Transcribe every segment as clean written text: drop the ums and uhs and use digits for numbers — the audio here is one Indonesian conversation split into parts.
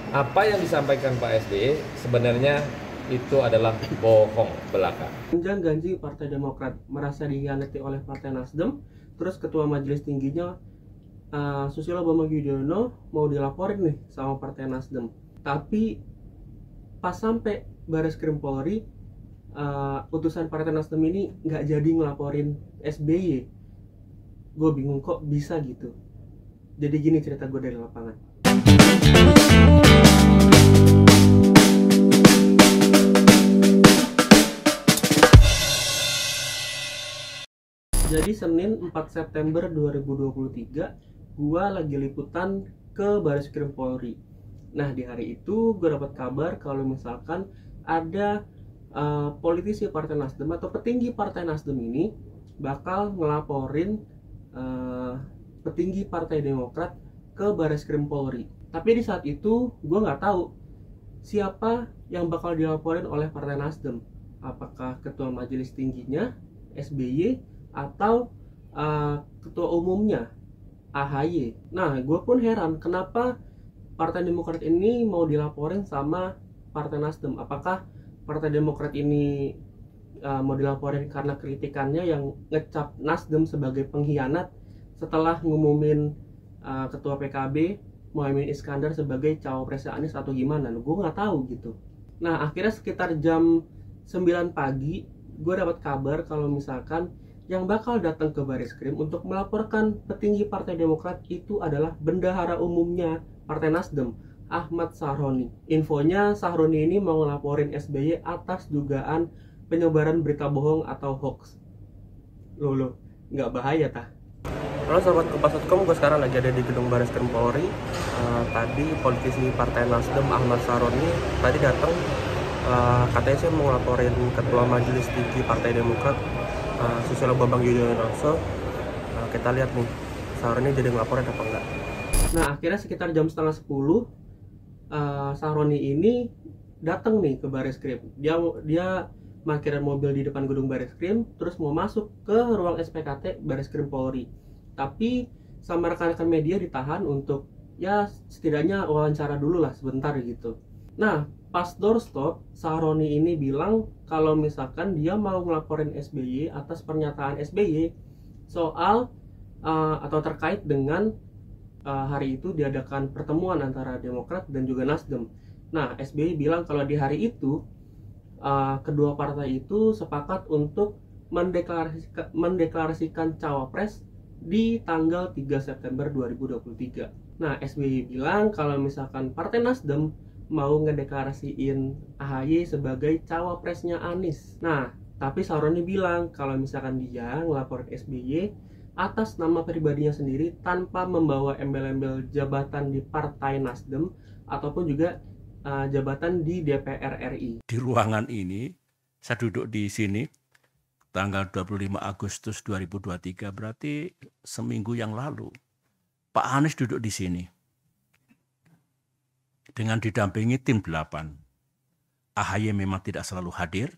Apa yang disampaikan Pak SBY sebenarnya itu adalah bohong belaka. Janji Partai Demokrat merasa dikhianati oleh Partai Nasdem, terus Ketua Majelis Tingginya Susilo Bambang Yudhoyono mau dilaporin nih sama Partai Nasdem. Tapi pas sampai Bareskrim Polri, utusan Partai Nasdem ini nggak jadi ngelaporin SBY. Gue bingung kok bisa gitu. Jadi gini cerita gue dari lapangan. Jadi Senin 4 September 2023, gua lagi liputan ke Bareskrim Polri. Nah, di hari itu gue dapat kabar kalau misalkan ada politisi Partai Nasdem atau petinggi Partai Nasdem ini bakal ngelaporin petinggi Partai Demokrat ke Bareskrim Polri. Tapi di saat itu gue nggak tahu siapa yang bakal dilaporin oleh Partai Nasdem. Apakah Ketua Majelis Tingginya SBY atau ketua umumnya AHY. Nah, gue pun heran kenapa Partai Demokrat ini mau dilaporin sama Partai Nasdem. Apakah Partai Demokrat ini mau dilaporin karena kritikannya yang ngecap Nasdem sebagai pengkhianat setelah ngumumin ketua PKB Muhaimin Iskandar sebagai cawapres Anies atau gimana? Gue nggak tahu gitu. Nah, akhirnya sekitar jam 9 pagi gue dapat kabar kalau misalkan yang bakal datang ke Bareskrim untuk melaporkan petinggi Partai Demokrat itu adalah bendahara umumnya Partai Nasdem, Ahmad Sahroni. Infonya Sahroni ini mau ngelaporin SBY atas dugaan penyebaran berita bohong atau hoax. Loh, nggak bahaya tah? Halo sobat Kompas.com, gue sekarang lagi ada di gedung Bareskrim Polri. Tadi politisi Partai Nasdem Ahmad Sahroni tadi datang, katanya sih mau ngelaporin Ketua Majelis Tinggi Partai Demokrat Susilo Bambang Yudhoyono. So, kita lihat nih Sahroni jadi ngelaporin apa enggak. Nah, akhirnya sekitar jam setengah 10 Sahroni ini datang nih ke Bareskrim. Dia parkiran mobil di depan gedung Bareskrim, terus mau masuk ke ruang SPKT Bareskrim Polri. Tapi sama rekan-rekan media ditahan untuk ya setidaknya wawancara dulu lah sebentar gitu. Nah, pas doorstop, Sahroni ini bilang kalau misalkan dia mau ngelaporin SBY atas pernyataan SBY soal atau terkait dengan hari itu diadakan pertemuan antara Demokrat dan juga Nasdem. Nah, SBY bilang kalau di hari itu kedua partai itu sepakat untuk mendeklarasikan cawapres di tanggal 3 September 2023. Nah, SBY bilang kalau misalkan Partai Nasdem mau ngedeklarasiin AHY sebagai cawapresnya Anies. Nah, tapi Sahroni bilang kalau misalkan dia ngelaporin SBY atas nama pribadinya sendiri tanpa membawa embel-embel jabatan di Partai Nasdem ataupun juga jabatan di DPR RI. Di ruangan ini, saya duduk di sini tanggal 25 Agustus 2023, berarti seminggu yang lalu. Pak Anies duduk di sini dengan didampingi tim 8. AHY memang tidak selalu hadir.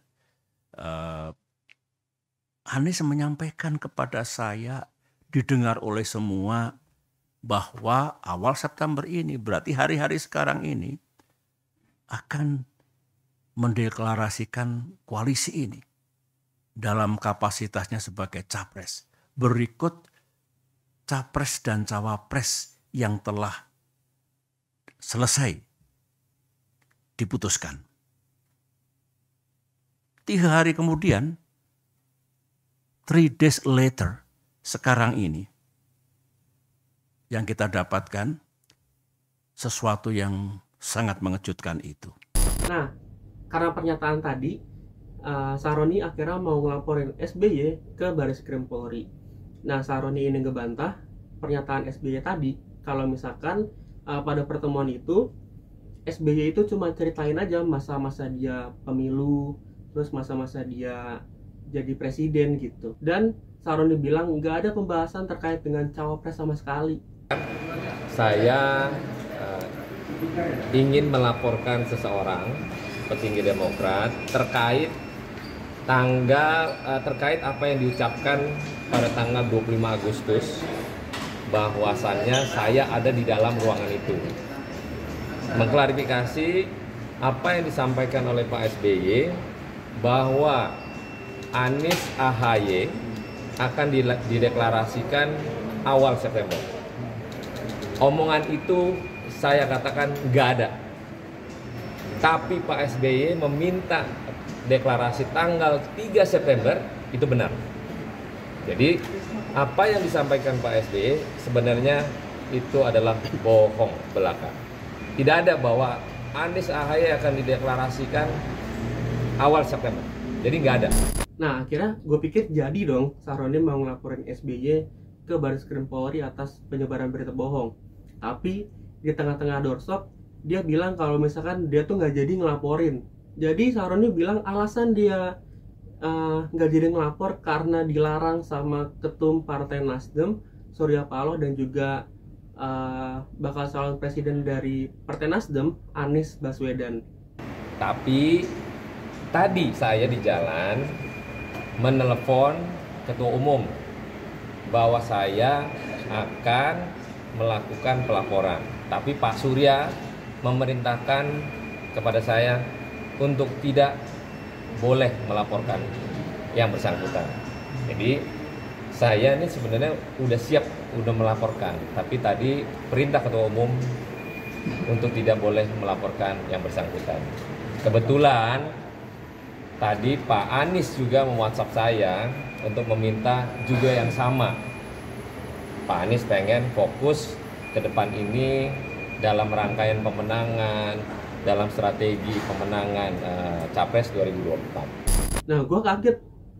Anies menyampaikan kepada saya, didengar oleh semua, bahwa awal September ini, berarti hari-hari sekarang ini, akan mendeklarasikan koalisi ini dalam kapasitasnya sebagai capres. Berikut capres dan cawapres yang telah selesai diputuskan. 3 hari kemudian, 3 days later, sekarang ini, yang kita dapatkan sesuatu yang sangat mengejutkan itu. Nah, karena pernyataan tadi, Sahroni akhirnya mau ngelaporin SBY ke Bareskrim Polri. Nah, Sahroni ini ngebantah pernyataan SBY tadi kalau misalkan pada pertemuan itu SBY itu cuma ceritain aja masa-masa dia pemilu, terus masa-masa dia jadi presiden gitu. Dan Sahroni bilang nggak ada pembahasan terkait dengan cawapres sama sekali. Saya ingin melaporkan seseorang petinggi Demokrat terkait terkait apa yang diucapkan pada tanggal 25 Agustus bahwasannya saya ada di dalam ruangan itu. mengklarifikasi apa yang disampaikan oleh Pak SBY bahwa Anies AHY akan dideklarasikan awal September. Omongan itu saya katakan nggak ada. Tapi Pak SBY meminta deklarasi tanggal 3 September itu benar. Jadi apa yang disampaikan Pak SBY sebenarnya itu adalah bohong belaka. Tidak ada bahwa Anies AHY akan dideklarasikan awal September. Jadi nggak ada. Nah, akhirnya gue pikir jadi dong Sahroni mau ngelaporin SBY ke Barreskrim Polri atas penyebaran berita bohong. Tapi di tengah-tengah doorstop dia bilang kalau misalkan dia tuh nggak jadi ngelaporin. Jadi Sahroni bilang alasan dia nggak jadi ngelapor karena dilarang sama ketum Partai Nasdem Surya Paloh dan juga bakal calon presiden dari Partai Nasdem Anies Baswedan. Tapi tadi saya di jalan menelepon ketua umum bahwa saya akan melakukan pelaporan. Tapi Pak Surya memerintahkan kepada saya untuk tidak boleh melaporkan yang bersangkutan. Jadi saya ini sebenarnya udah siap, udah melaporkan. Tapi tadi perintah ketua umum untuk tidak boleh melaporkan yang bersangkutan. Kebetulan tadi Pak Anies juga me-WhatsApp saya untuk meminta juga yang sama. Pak Anies pengen fokus ke depan ini dalam rangkaian pemenangan, dalam strategi pemenangan Capres 2024. Nah, gue kaget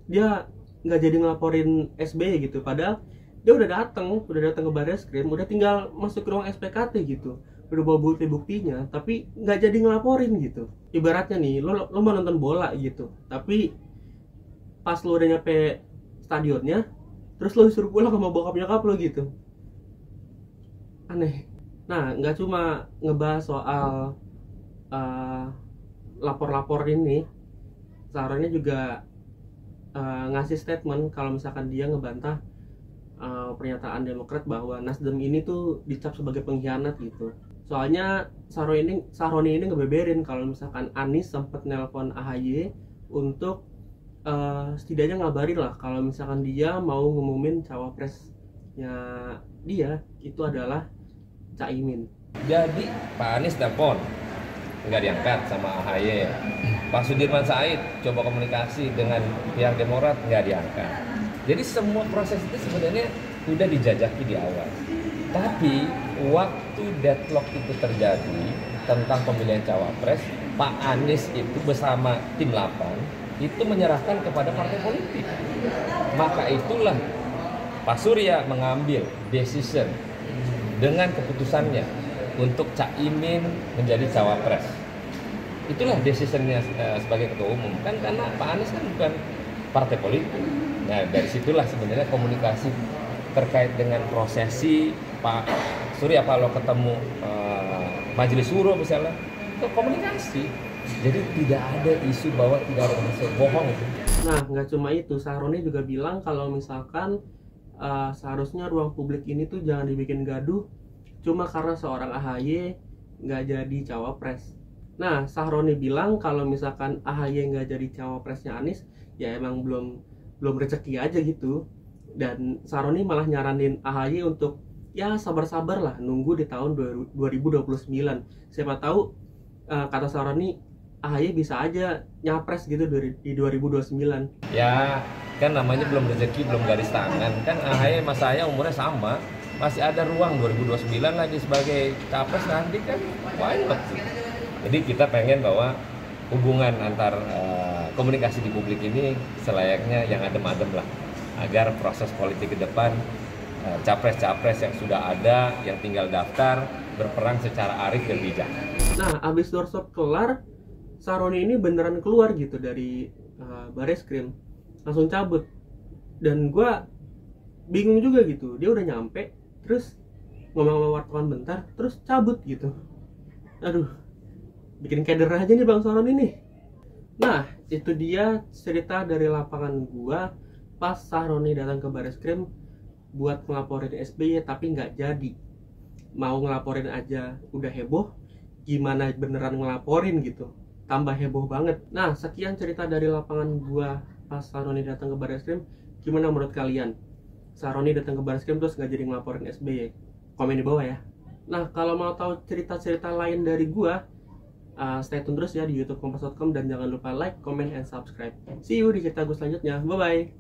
dia nggak jadi ngelaporin SBY gitu. Padahal dia udah datang ke Barreskrim, udah tinggal masuk ke ruang SPKT gitu. Udah bawa bukti-buktinya, tapi nggak jadi ngelaporin gitu. Ibaratnya nih, lo mau nonton bola gitu, tapi pas lo udah nyampe stadionnya, terus lo disuruh pulang sama bokap nyokap lo gitu. Aneh. Nah, nggak cuma ngebahas soal lapor-lapor ini, Sahroni juga ngasih statement kalau misalkan dia ngebantah pernyataan Demokrat bahwa Nasdem ini tuh dicap sebagai pengkhianat gitu. Soalnya Sahroni ini ngebeberin kalau misalkan Anies sempat nelpon AHY untuk setidaknya ngabarin lah kalau misalkan dia mau ngumumin cawapresnya dia itu adalah Caimin. Jadi Pak Anies telepon, nggak diangkat sama AHY. Pak Sudirman Said coba komunikasi dengan pihak Demokrat, nggak diangkat. Jadi semua proses itu sebenarnya udah dijajaki di awal. Tapi waktu deadlock itu terjadi tentang pemilihan cawapres, Pak Anies itu bersama tim 8 itu menyerahkan kepada partai politik. Maka itulah Pak Surya mengambil decision dengan keputusannya untuk Caimin menjadi cawapres. Itulah decisionnya sebagai ketua umum. Kan karena Pak Anies kan bukan partai politik. Nah, dari situlah sebenarnya komunikasi terkait dengan prosesi Pak Surya Paloh ketemu Majelis Suro misalnya, itu komunikasi. Jadi tidak ada isu bahwa tidak ada hasil bohong itu. Nah, nggak cuma itu, Sahroni juga bilang kalau misalkan seharusnya ruang publik ini tuh jangan dibikin gaduh cuma karena seorang AHY nggak jadi cawapres. Nah, Sahroni bilang kalau misalkan AHY nggak jadi cawapresnya Anies, ya emang belum rezeki aja gitu. Dan Sahroni malah nyaranin AHY untuk ya sabar-sabar lah nunggu di tahun 2029. Siapa tahu kata Sahroni AHY bisa aja nyapres gitu di 2029. Ya kan namanya belum rezeki, belum garis tangan. Kan AHY sama saya umurnya sama, masih ada ruang 2029 lagi sebagai capres nanti kan why not. Jadi kita pengen bahwa hubungan antar komunikasi di publik ini selayaknya yang adem-adem lah, agar proses politik ke depan capres-capres yang sudah ada, yang tinggal daftar, berperang secara arif dan bijak. Nah, abis doorstop kelar, Sahroni ini beneran keluar gitu dari Barreskrim, langsung cabut. Dan gue bingung juga gitu, dia udah nyampe, terus ngomong sama wartawan bentar, terus cabut gitu. Aduh, bikin keder aja nih Bang Sahroni nih. Nah, itu dia cerita dari lapangan gua pas Sahroni datang ke Barreskrim buat ngelaporin SBY tapi nggak jadi. Mau ngelaporin aja udah heboh, gimana beneran ngelaporin gitu, tambah heboh banget. Nah, sekian cerita dari lapangan gua pas Saroni datang ke Barreskrim. Gimana menurut kalian? Saroni datang ke Barreskrim terus nggak jadi ngelaporin SBY? Komen di bawah ya. Nah, kalau mau tahu cerita-cerita lain dari gua, stay tune terus ya di youtube kompas.com, dan jangan lupa like, comment, and subscribe. See you di cerita gue selanjutnya. Bye bye.